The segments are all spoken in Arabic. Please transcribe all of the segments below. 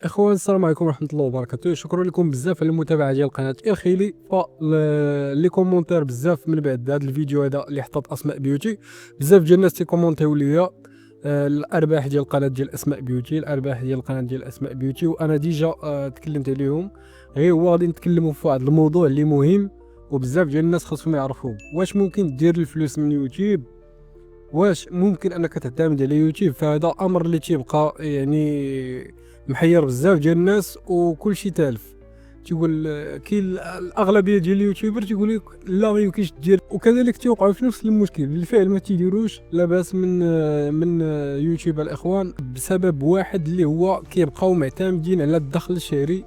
اخوان السلام عليكم ورحمه الله وبركاته. شكرا لكم بزاف على المتابعه ديال قناه الخيلي. لي كومونتير بزاف من بعد هذا الفيديو هذا اللي حطت اسماء بيوتي، بزاف ديال الناس تيكومونتيو ليا الارباح ديال القناه ديال اسماء بيوتي، الارباح ديال القناه ديال اسماء بيوتي، وانا ديجا تكلمت عليهم. غير هو غادي نتكلموا في واحد الموضوع اللي مهم وبزاف ديال الناس خاصهم يعرفوه. واش ممكن دير الفلوس من يوتيوب؟ واش ممكن انك تعتمد على يوتيوب؟ فهذا امر اللي تيبقى يعني محير بزاف ديال الناس وكل شيء تالف. تيقول كاين الاغلبيه ديال اليوتيوبر تيقول لك لا ما يمكنش دير، وكذلك تيوقعوا في نفس المشكل. بالفعل ما تيديروش لاباس من يوتيوب الاخوان بسبب واحد اللي هو كيبقاو معتمدين على الدخل الشهري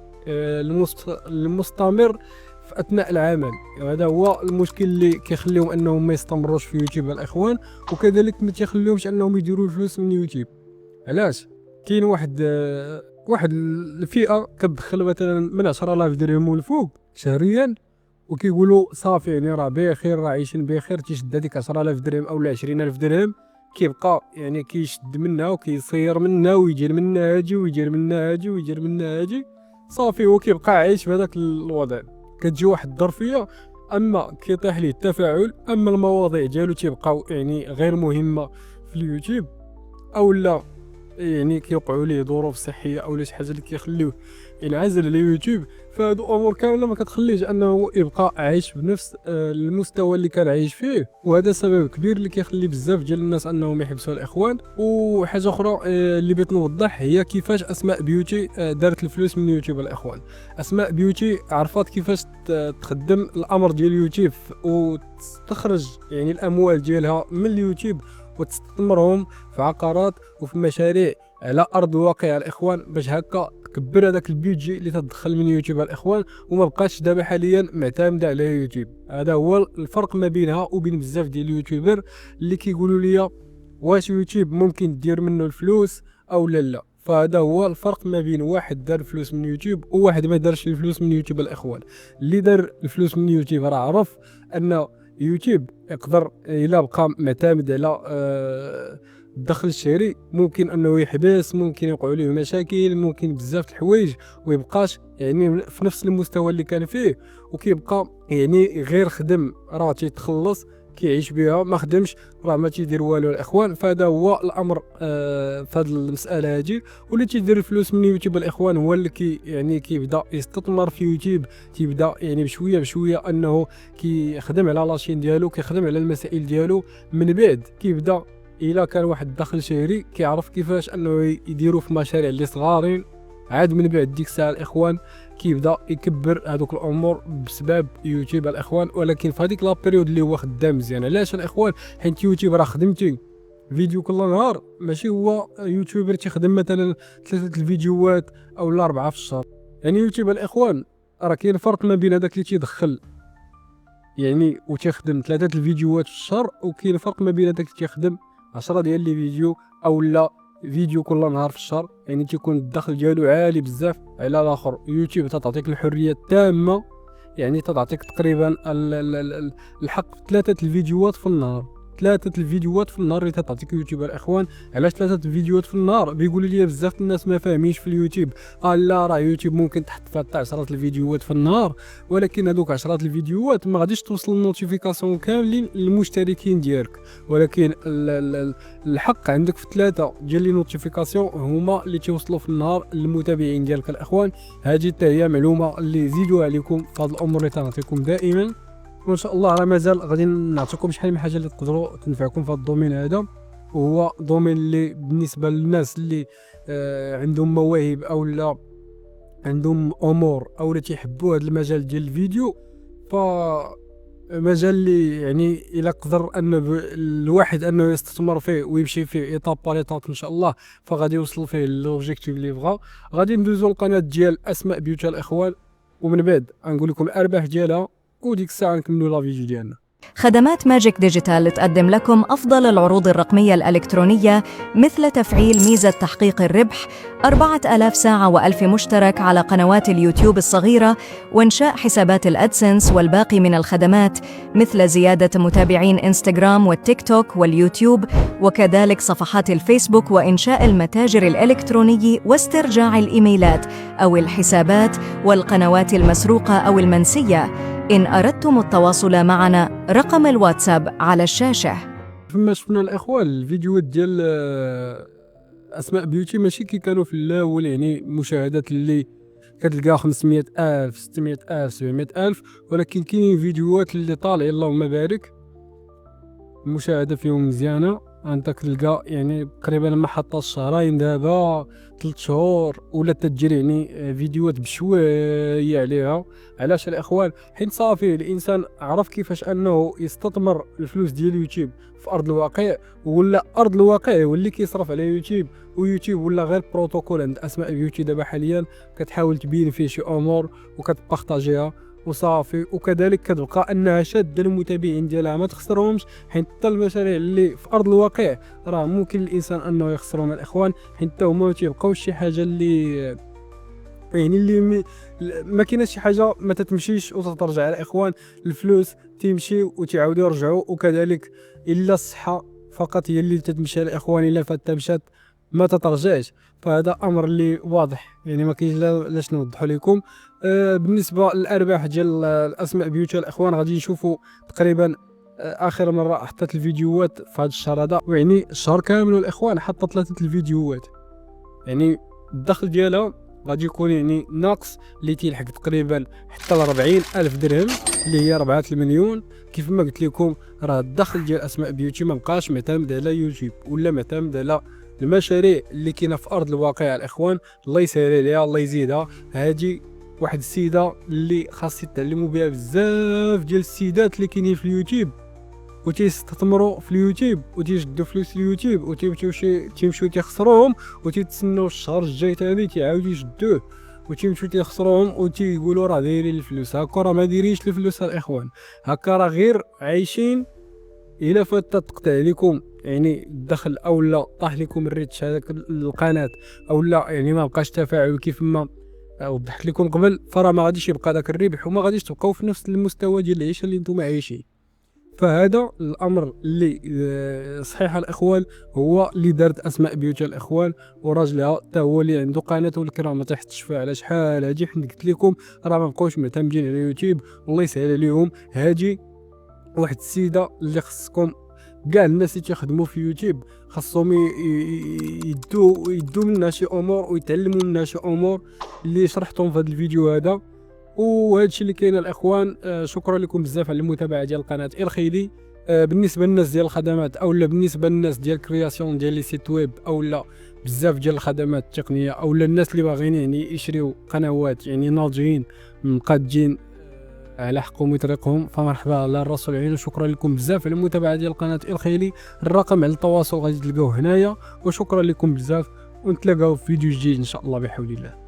المستمر في اثناء العمل. هذا هو المشكل اللي كيخليهم انهم ما يستمروش في يوتيوب الاخوان، وكذلك ما تيخليهمش انهم يديروا الفلوس من يوتيوب. علاش؟ كاين واحد الفئه كتدخل مثلا من 10000 درهم والفوق شهريا، وكيقولوا صافي يعني راه بخير، راه عايشين بخير. تيشد هذيك 10000 درهم او 20000 درهم، كيبقى يعني كيشد منها وكيصير منها ويدير منها هاجي ويدير منها هاجي ويدير منها هاجي، صافي هو كيبقى عايش بهذاك الوضع. كتجي واحد الظرفيه اما كيطيح ليه التفاعل، اما المواضيع ديالو تيبقاو يعني غير مهمه في اليوتيوب، او لا يعني كيوقعوا ليه ظروف صحيه او شي حاجه اللي كيخليوه ينعزل على اليوتيوب. فهادو امور كامله ما كتخليش انه يبقى عايش بنفس المستوى اللي كان عايش فيه، وهذا سبب كبير اللي كيخلي بزاف ديال الناس انهم يحبسوا الاخوان. وحاجه اخرى اللي بغيت نوضح هي كيفاش اسماء بيوتي دارت الفلوس من يوتيوب الاخوان. اسماء بيوتي عرفات كيفاش تخدم الامر ديال اليوتيوب وتخرج يعني الاموال ديالها من اليوتيوب وتستثمرهم في عقارات وفي مشاريع على ارض الواقع الاخوان، باش هكا تكبر هذاك البيدجي اللي تدخل من يوتيوب الاخوان، وما بقاش دابا حاليا معتمده على يوتيوب. هذا هو الفرق ما بينها وبين بزاف ديال اليوتيوبر اللي كيقولوا لي واش يوتيوب ممكن دير منه الفلوس او لا. فهذا هو الفرق ما بين واحد دار الفلوس من يوتيوب وواحد ما دارش الفلوس من يوتيوب الاخوان. اللي دار الفلوس من يوتيوب راه عرف ان يوتيوب يقدر الا بقى معتمد على الدخل الشهري ممكن انه يحبس، ممكن يوقعوا ليه مشاكل، ممكن بزاف الحوايج، ويبقاش يعني في نفس المستوى اللي كان فيه، وكيبقى يعني غير خدم راه تيتخلص كيعيش بها، ما خدمش راه ما تيدير والو الاخوان. فهذا هو الامر في هذه المساله هذه. واللي تيدير الفلوس من يوتيوب الاخوان هو اللي يعني كيبدا يستثمر في يوتيوب، تيبدا يعني بشويه بشويه انه كيخدم على لاشين ديالو، كيخدم على المسائل ديالو. من بعد كيبدا الا كان واحد الدخل شهري كيعرف كيفاش انه يديروا في مشاريع اللي صغارين. عاد من بعد ديك الساعه الاخوان كيبدا يكبر هذوك الامور بسبب يوتيوب الاخوان. ولكن في هذيك لابيريود اللي هو خدام مزيان. علاش الاخوان؟ حيت يوتيوب راه خدمتي فيديو كل نهار، ماشي هو يوتيوبر تيخدم مثلا 3 الفيديوهات او 4 في الشهر. يعني يوتيوب الاخوان راه كاين فرق ما بين هذاك اللي تيدخل يعني وتيخدم 3 الفيديوهات في الشهر، وكاين فرق ما بين هذاك اللي تيخدم 10 ديال لي فيديو او لا فيديو كل نهار في الشهر. يعني تيكون الدخل ديالو عالي بزاف على الاخر. يوتيوب تعطيك الحريه التامه، يعني تعطيك تقريبا الحق في 3 الفيديوهات في النهار. 3 الفيديوهات في النهار اللي تعطيك يوتيوب الاخوان. علاش 3 الفيديوهات في النهار؟ بيقولوا لي بزاف الناس ما فاهمينش في اليوتيوب، لا راه يوتيوب ممكن تحط فيها حتى 10 الفيديوهات في النهار، ولكن هذوك 10 الفيديوهات ما غاديش توصل النوتيفيكاسيون كاملين للمشتركين ديالك. ولكن الحق عندك في 3 ديال لي نوتيفيكاسيون هما اللي تيوصلوا في النهار للمتابعين ديالك الاخوان. هذه حتى هي معلومه اللي زيدوها عليكم في هذه الامور اللي تنعطيكم دائما. وان شاء الله راه مازال غادي نعطيكم شحال من حاجه اللي تقدروا تنفعكم في هذا الدومين هذا. وهو دومين اللي بالنسبه للناس اللي عندهم مواهب او لا عندهم امور او اللي تيحبوا هذا المجال ديال الفيديو. ف مجال اللي يعني الا قدر ان الواحد انه يستثمر فيه ويمشي فيه ايطاب بار ايطاب ان شاء الله، فغادي يوصل فيه لوبجيكتيف اللي بغا. غادي ندوزو القناه ديال اسماء بيوتي الاخوان، ومن بعد غنقول لكم الارباح ديالها، وديك الساعه نكملوا لا فيديو ديالنا. خدمات ماجيك ديجيتال تقدم لكم أفضل العروض الرقمية الإلكترونية، مثل تفعيل ميزة تحقيق الربح، 4000 ساعة و1000 مشترك على قنوات اليوتيوب الصغيرة، وإنشاء حسابات الأدسنس والباقي من الخدمات، مثل زيادة متابعين إنستغرام والتيك توك واليوتيوب، وكذلك صفحات الفيسبوك، وإنشاء المتاجر الإلكتروني واسترجاع الإيميلات أو الحسابات والقنوات المسروقة أو المنسية. إن أردتم التواصل معنا، رقم الواتساب على الشاشة. فما شفنا الاخوان الفيديوهات ديال اسماء بيوتي ماشي كي كانوا في الاول، يعني مشاهدات اللي كتلقى 500,000 600,000 700,000، ولكن كاينين فيديوهات اللي طالعين اللهم بارك المشاهده فيهم مزيانه. انت كتلقى يعني تقريبا ما حطاش شهرين، دابا 3 شهور ولا تجري يعني فيديوهات بشويه عليها. علاش الاخوان؟ حيت صافي الانسان عرف كيفاش انه يستثمر الفلوس ديال يوتيوب في ارض الواقع، ولا ارض الواقع هو اللي كيصرف على يوتيوب، ويوتيوب ولا غير بروتوكول عند اسماء بيوتي دابا حاليا كتحاول تبين فيه شي امور وكتبارطاجيها وصافي. وكذلك كتبقى انها شاده المتابعين ديالها ما تخسرهمش، حيت حتى المشاريع اللي في ارض الواقع راه ممكن الانسان انه يخسرهم الاخوان، حيت هما ما تيبقاوش شي حاجه اللي يعني اللي ما كايناش شي حاجه ما تتمشيش وتترجع الاخوان. الفلوس تيمشي وتعاودوا يرجعوا، وكذلك الا الصحه فقط هي اللي تتمشى الاخوان، الا فات مشات ما تترجعش. فهذا امر اللي واضح، يعني ما كاينش لاش نوضحوا لكم. بالنسبه للارباح ديال الاسماء بيوتي الاخوان، غادي نشوفوا تقريبا اخر مره حطت الفيديوهات في هذا الشهر هذا، ويعني الشهر كامل الاخوان حطت 3 الفيديوهات، يعني الدخل ديالها غادي يكون يعني ناقص اللي تيلحق تقريبا حتى ل 40,000 درهم اللي هي 4 المليون. كيف ما قلت لكم راه الدخل ديال اسماء بيوتي ما بقاش معتمد على يوتيوب ولا معتمد على المشاريع اللي كاينه في ارض الواقع الاخوان. الله يسهل عليها الله يزيدها. هادي واحد السيده اللي خاص يتعلموا بها بزاف ديال السيدات اللي كاينين في اليوتيوب وتيستثمروا في اليوتيوب وتيجدوا فلوس اليوتيوب وتيمشيو تيخسروهم، وتيتسناو الشهر الجاي ثاني تيعاودوا يجدوه وتيمشيو تيخسروهم وتيقولوا راه دايرين الفلوس. هكا راه ما دايرينش الفلوس الاخوان، هكا راه غير عايشين. الا فات تقطع عليكم يعني الدخل او لا طاح لكم الريتش هذاك القناه او لا يعني ما بقاش تفاعل كيف ما وضحت لكم قبل، فراه ما غاديش يبقى داك الربح وما غاديش تبقاو في نفس المستوى ديال العيشه اللي نتوما عايشين. فهذا الامر اللي صحيح الاخوان هو اللي دارت اسماء بيوتي الاخوان، وراجلها حتى هو اللي عنده قناه والكرام ما تحتش فيها على شحال هادي. حنا قلت لكم راه ما بقاوش معتمدين على يوتيوب، والله يسهل عليهم. هادي واحد السيده اللي خصكم كاع الناس اللي تيخدموا في يوتيوب خاصهم يدوا منها شي امور ويتعلموا منها شي امور اللي شرحتهم في هذا الفيديو هذا. وهذا الشيء اللي كاين الاخوان. شكرا لكم بزاف على المتابعه ديال القناه الخيلي. بالنسبه للناس ديال الخدمات او لا بالنسبه للناس ديال كرياسيون ديال لي سيت ويب او لا بزاف ديال الخدمات التقنيه او لا الناس اللي باغيين يعني يشريو قنوات يعني ناضجين مقادين على حقهم وطريقهم، فمرحبا على الرسول العين. وشكرا لكم بزاف على المتابعه ديال القناه الخيلي. الرقم على التواصل غادي تلقاوه هنايا، وشكرا لكم بزاف ونتلاقاو في فيديو جديد ان شاء الله بحول الله.